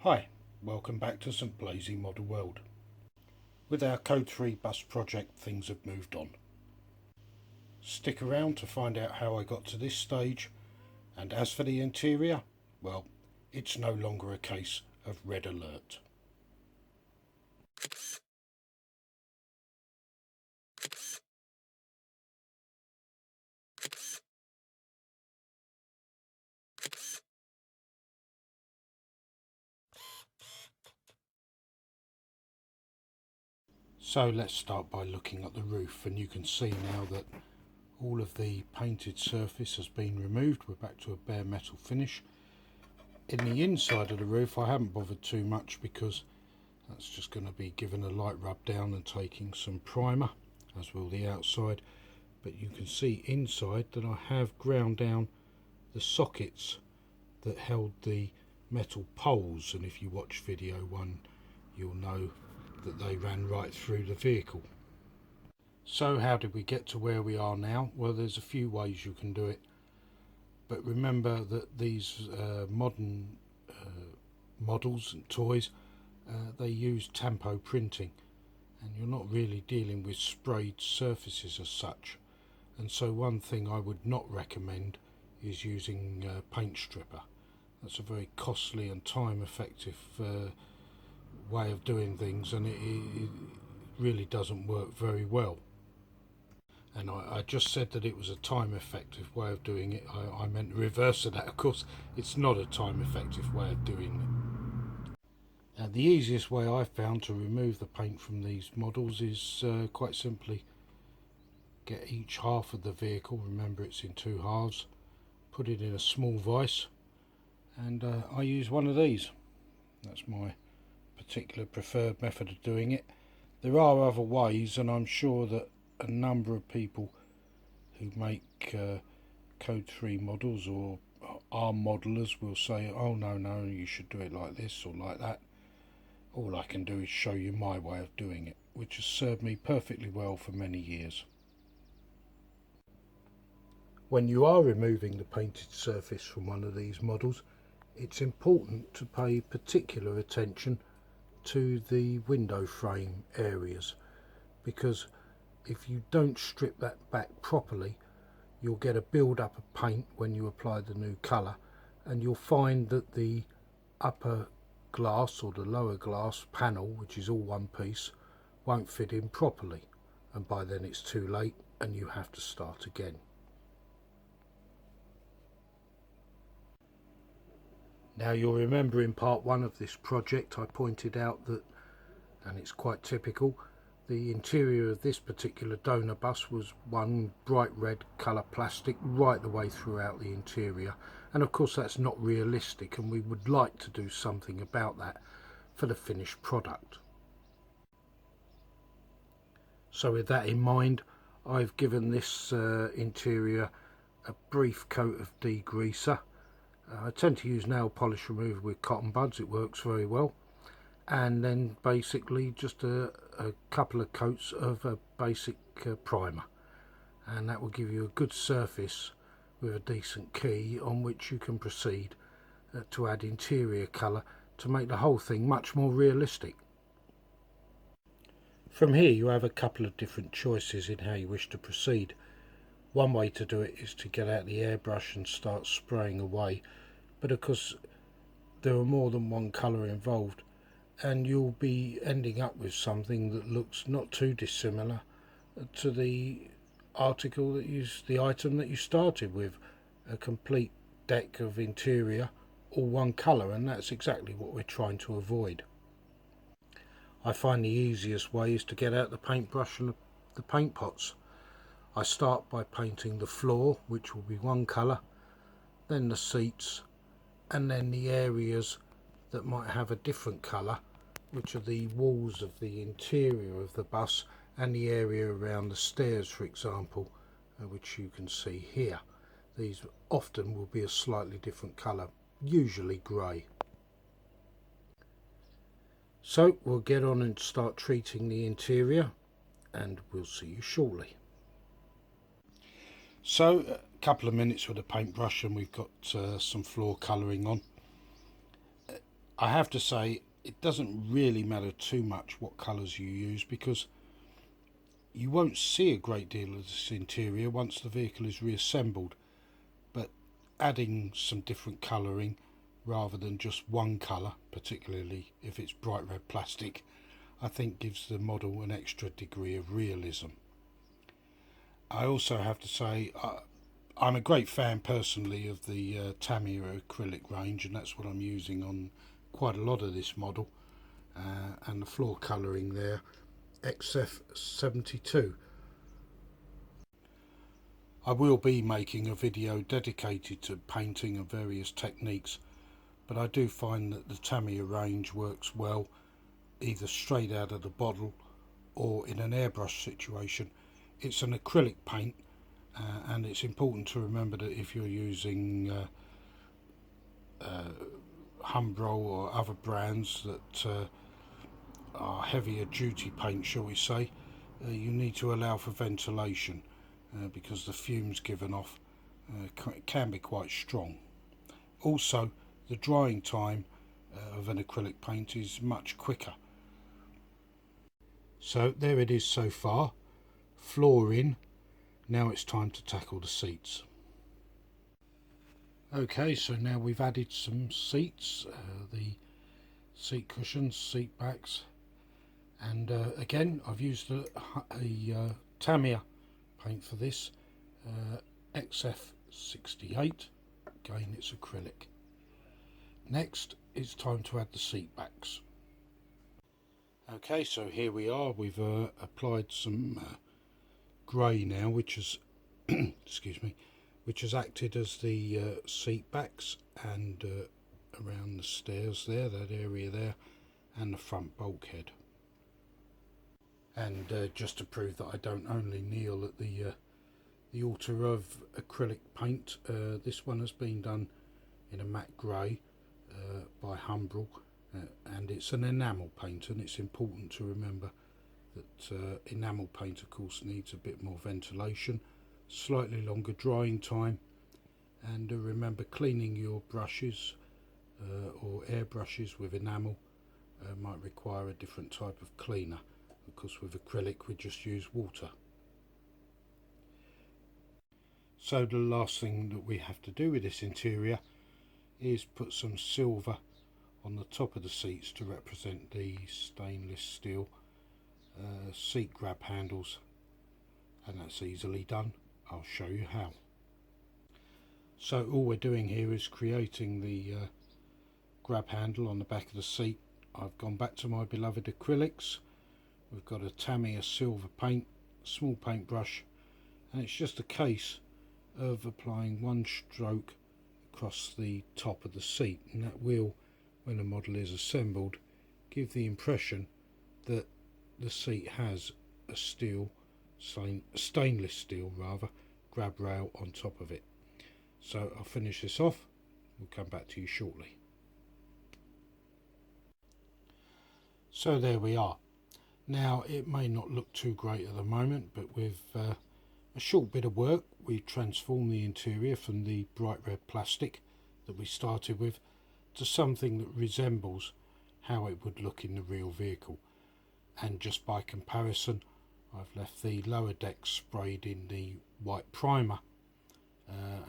Hi, welcome back to St Blazey Model World. With our Code 3 bus project, things have moved on. Stick around to find out how I got to this stage, and as for the interior, well, it's no longer a case of red alert. So let's start by looking at the roof, and you can see now that all of the painted surface has been removed. We're back to a bare metal finish. In the inside of the roof I haven't bothered too much because that's just going to be given a light rub down and taking some primer, as will the outside. But you can see inside that I have ground down the sockets that held the metal poles, and if you watch video 1 you'll know that they ran right through the vehicle. So how did we get to where we are now? Well, there's a few ways you can do it, but remember that these modern models and toys, they use tempo printing, and you're not really dealing with sprayed surfaces as such. And so one thing I would not recommend is using paint stripper. That's a very costly and time effective way of doing things, and it really doesn't work very well. And I just said that it was a time effective way of doing it. I meant the reverse of that. Of course, it's not a time effective way of doing it. And the easiest way I've found to remove the paint from these models is quite simply get each half of the vehicle, remember it's in 2 halves, put it in a small vise, and I use one of these. That's my particular preferred method of doing it. There are other ways, and I'm sure that a number of people who make Code 3 models or are modelers will say, oh no, you should do it like this or like that. All I can do is show you my way of doing it, which has served me perfectly well for many years. When you are removing the painted surface from one of these models, it's important to pay particular attention to the window frame areas, because if you don't strip that back properly, you'll get a build up of paint when you apply the new colour, and you'll find that the upper glass or the lower glass panel, which is all one piece, won't fit in properly, and by then it's too late and you have to start again. Now you'll remember in part 1 of this project I pointed out that, and it's quite typical, the interior of this particular donor bus was one bright red colour plastic right the way throughout the interior, and of course that's not realistic, and we would like to do something about that for the finished product. So with that in mind, I've given this interior a brief coat of degreaser. I tend to use nail polish remover with cotton buds, it works very well. And then basically just a couple of coats of a basic primer, and that will give you a good surface with a decent key on which you can proceed to add interior colour to make the whole thing much more realistic. From here you have a couple of different choices in how you wish to proceed. One way to do it is to get out the airbrush and start spraying away, but of course there are more than one colour involved, and you'll be ending up with something that looks not too dissimilar to the item that you started with, a complete deck of interior all one colour, and that's exactly what we're trying to avoid. I find the easiest way is to get out the paintbrush and the paint pots. I start by painting the floor, which will be one colour, then the seats, and then the areas that might have a different colour, which are the walls of the interior of the bus and the area around the stairs, for example, which you can see here. These often will be a slightly different colour, usually grey. So we'll get on and start treating the interior, and we'll see you shortly. So a couple of minutes with a paintbrush and we've got some floor colouring on. I have to say it doesn't really matter too much what colours you use, because you won't see a great deal of this interior once the vehicle is reassembled, but adding some different colouring rather than just one colour, particularly if it's bright red plastic, I think gives the model an extra degree of realism. I also have to say I'm a great fan personally of the Tamiya acrylic range, and that's what I'm using on quite a lot of this model, and the floor colouring there, XF 72. I will be making a video dedicated to painting and various techniques, but I do find that the Tamiya range works well either straight out of the bottle or in an airbrush situation. It's an acrylic paint, and it's important to remember that if you're using Umbro or other brands that are heavier duty paint, shall we say, you need to allow for ventilation, because the fumes given off can be quite strong. Also, the drying time of an acrylic paint is much quicker. So there it is so far, floor in. Now it's time to tackle the seats. Okay, so now we've added some seats, the seat cushions, seat backs, and again I've used a Tamiya paint for this, XF 68, again it's acrylic. Next it's time to add the seat backs. Okay, so here we are, we've applied some grey now, which has excuse me, which has acted as the seat backs and around the stairs there, that area there, and the front bulkhead. And just to prove that I don't only kneel at the altar of acrylic paint, this one has been done in a matte grey by Umbro, and it's an enamel paint, and it's important to remember that enamel paint of course needs a bit more ventilation, slightly longer drying time, and remember cleaning your brushes or air brushes with enamel might require a different type of cleaner, because with acrylic we just use water. So the last thing that we have to do with this interior is put some silver on the top of the seats to represent the stainless steel seat grab handles, and that's easily done. I'll show you how. So all we're doing here is creating the grab handle on the back of the seat. I've gone back to my beloved acrylics. We've got a Tamiya silver paint, small paintbrush, and it's just a case of applying one stroke across the top of the seat, and that will, when the model is assembled, give the impression that the seat has a stainless steel grab rail on top of it. So I'll finish this off, we'll come back to you shortly. So there we are. Now it may not look too great at the moment, but with a short bit of work we transformed the interior from the bright red plastic that we started with to something that resembles how it would look in the real vehicle. And just by comparison, I've left the lower deck sprayed in the white primer,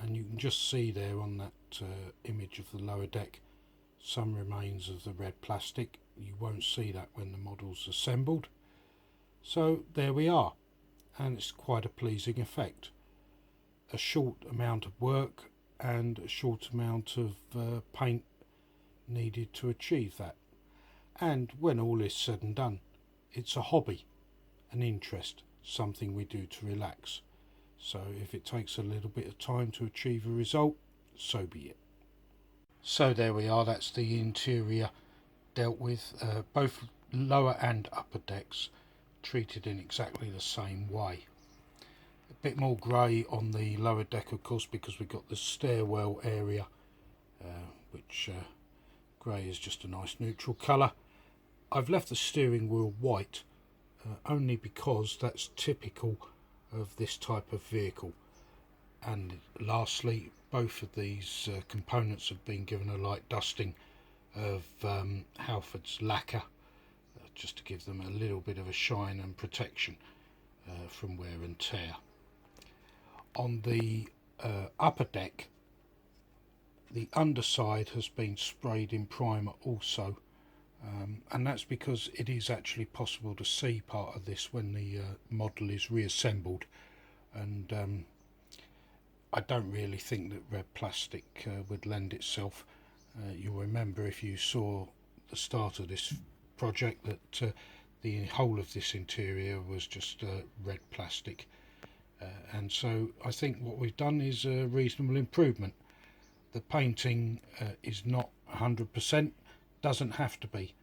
and you can just see there on that image of the lower deck some remains of the red plastic. You won't see that when the model's assembled. So there we are, and it's quite a pleasing effect. A short amount of work and a short amount of paint needed to achieve that. And when all is said and done, it's a hobby, an interest, something we do to relax. So if it takes a little bit of time to achieve a result, so be it. So there we are, that's the interior dealt with, both lower and upper decks treated in exactly the same way. A bit more grey on the lower deck of course, because we've got the stairwell area, which grey is just a nice neutral colour. I've left the steering wheel white only because that's typical of this type of vehicle. And lastly, both of these components have been given a light dusting of Halford's lacquer, just to give them a little bit of a shine and protection from wear and tear. On the upper deck, the underside has been sprayed in primer also, and that's because it is actually possible to see part of this when the model is reassembled, and I don't really think that red plastic would lend itself. You'll remember, if you saw the start of this project, that the whole of this interior was just red plastic, and so I think what we've done is a reasonable improvement. The painting is not 100%, doesn't have to be,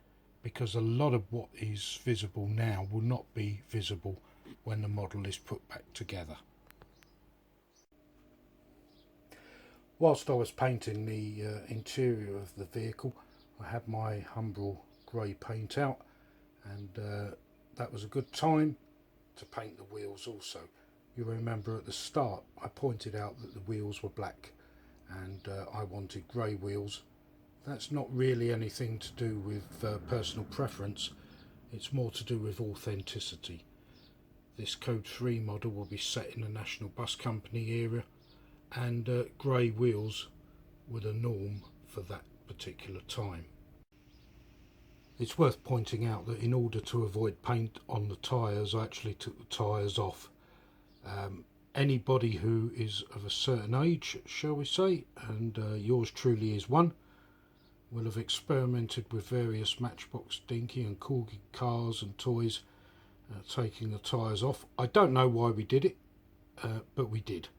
because a lot of what is visible now will not be visible when the model is put back together. Whilst I was painting the interior of the vehicle, I had my Humbrol grey paint out, and that was a good time to paint the wheels also. You remember at the start I pointed out that the wheels were black, and I wanted grey wheels. That's not really anything to do with personal preference, it's more to do with authenticity. This Code 3 model will be set in the National Bus Company era, and grey wheels were the norm for that particular time. It's worth pointing out that in order to avoid paint on the tyres, I actually took the tyres off. Anybody who is of a certain age, shall we say, and yours truly is one, will have experimented with various Matchbox Dinky and Corgi cars and toys, taking the tyres off. I don't know why we did it, but we did.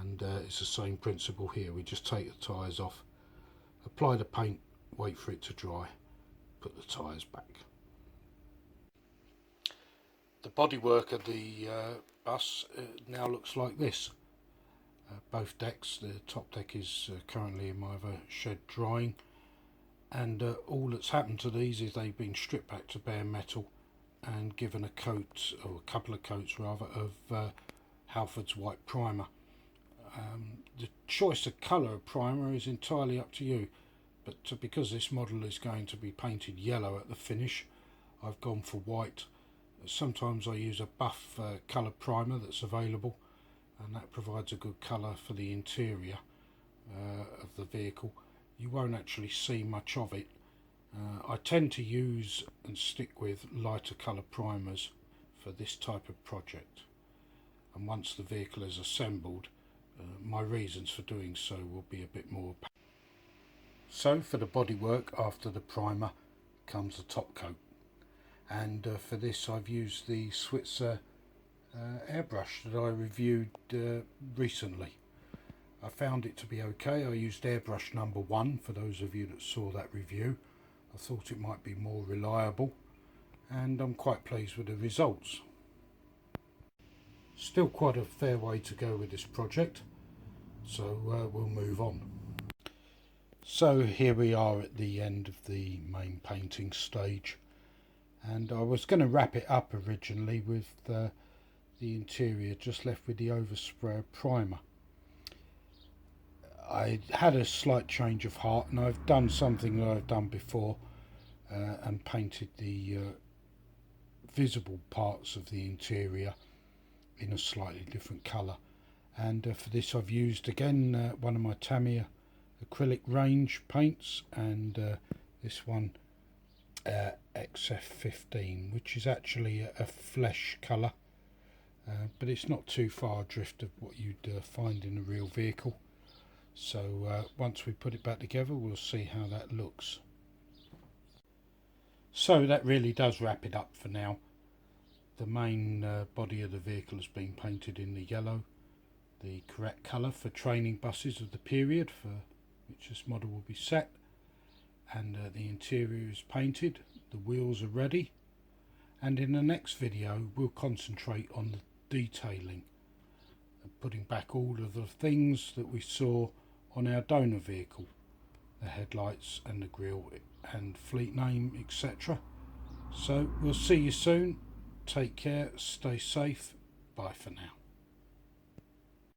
And it's the same principle here. We just take the tyres off, apply the paint, wait for it to dry, put the tyres back. The bodywork of the bus now looks like this. Both decks, the top deck is currently in my other shed drying, and all that's happened to these is they've been stripped back to bare metal and given a coat, or a couple of coats rather, of Halford's white primer. The choice of colour of primer is entirely up to you, but because this model is going to be painted yellow at the finish, I've gone for white. Sometimes I use a buff colour primer that's available, and that provides a good colour for the interior of the vehicle. You won't actually see much of it. I tend to use and stick with lighter colour primers for this type of project, and once the vehicle is assembled, my reasons for doing so will be a bit more. So for the bodywork, after the primer comes the top coat, and for this I've used the Switzer airbrush that I reviewed recently. I found it to be okay. I used airbrush number 1 for those of you that saw that review. I thought it might be more reliable, and I'm quite pleased with the results. Still quite a fair way to go with this project, so we'll move on. So here we are at the end of the main painting stage, and I was going to wrap it up originally with the interior just left with the overspray primer. I had a slight change of heart, and I've done something that I've done before and painted the visible parts of the interior in a slightly different colour, and for this I've used again one of my Tamiya acrylic range paints, and this one XF15, which is actually a flesh colour, but it's not too far adrift of what you'd find in a real vehicle. So once we put it back together, we'll see how that looks. So that really does wrap it up for now. The main body of the vehicle has been painted in the yellow, the correct colour for training buses of the period for which this model will be set, and the interior is painted, the wheels are ready, and in the next video we'll concentrate on the detailing and putting back all of the things that we saw on our donor vehicle, the headlights and the grille and fleet name, etc. So we'll see you soon. Take care, stay safe, bye for now.